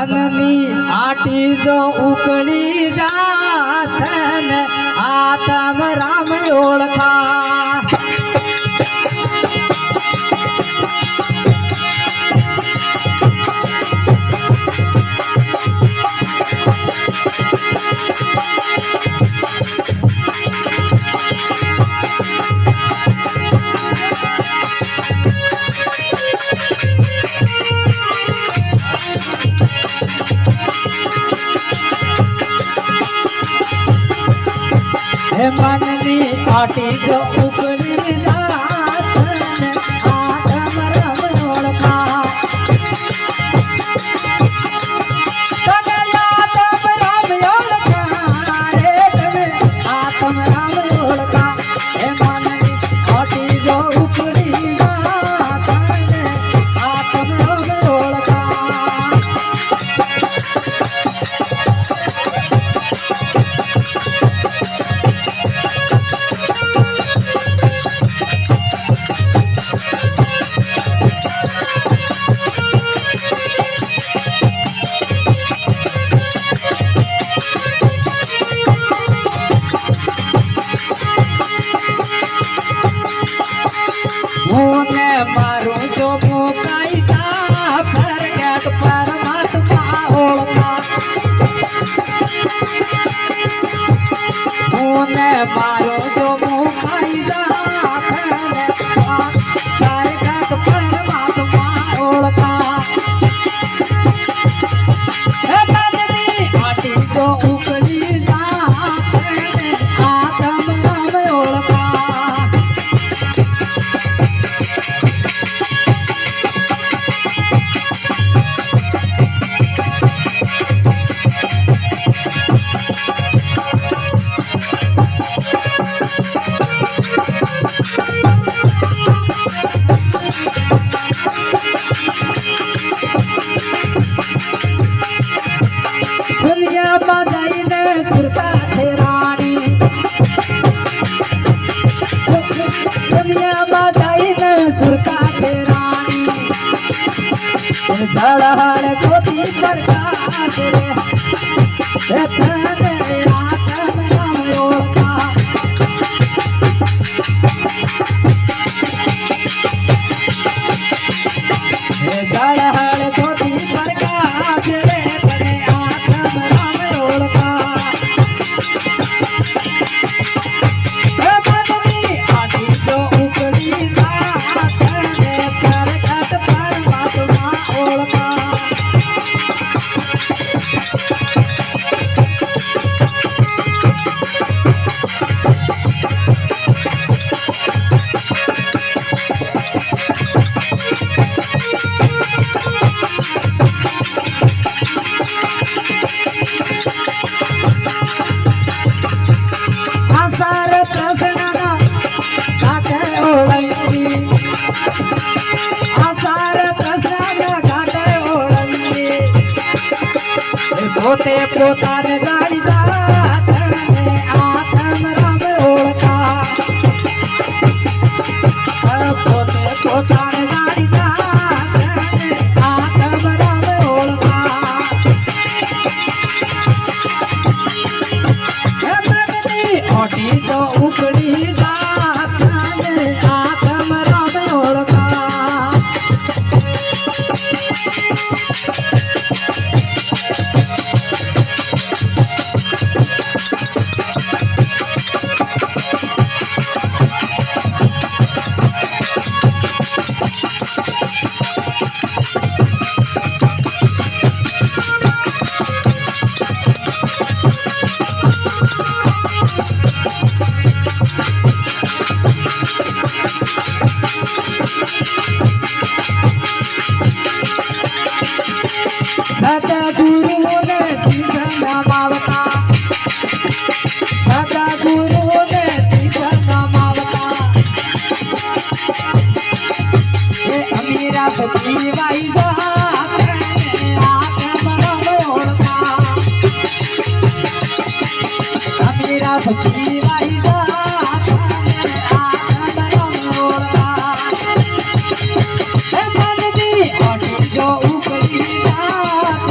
મનની આટી જો ઉકળી જાત ને આતમ રામ ઓળખા મનની આટી જો ઉકળી જાત ને આતમ રામ ઓળખા તમે આતમ રામ ઓળખા રે તમે આતમ રામ ઓળખા હે મનની આટી જો ઉકળી જાત ને આતમ રામ ઓળખા મારું જો મુકાઈ જા પ્રગટ પરમાત્મા ઓળખા મને મારો જો મુકાઈ જા પ્રગટ પરમાત્મા ઓળખા હે મનની આટી જો ઉકળી જા આતમ રામ ઓળખા ધड़हड़ गोदी प्रकाश रे धने आतम राम ओळखा धड़हड़ गोदी प्रकाश रे धने आतम राम ओळखा मननी आटी जो उकड़ी जात ने प्रगट परमात्मा ओळखा आसार प्रसन्ना घाटे ओळखी आसार प्रसन्न घाटे ओळखी पोते पोताने गाडी जात ने आतम राम ओळखा पोते पोताने गाडी जात ने आतम राम ओळखा मननी आटी जो उकड़ी जात ने आतम राम ओळखा सतगुरु ने जीवन मावता सतगुरु ने जीवन मावता ये अमीरा सती वाई जात ने आतम राम ओळखा अमीरा सती वाई जात ने आतम राम ओळखा हे मननी आटी जो उकड़ी जात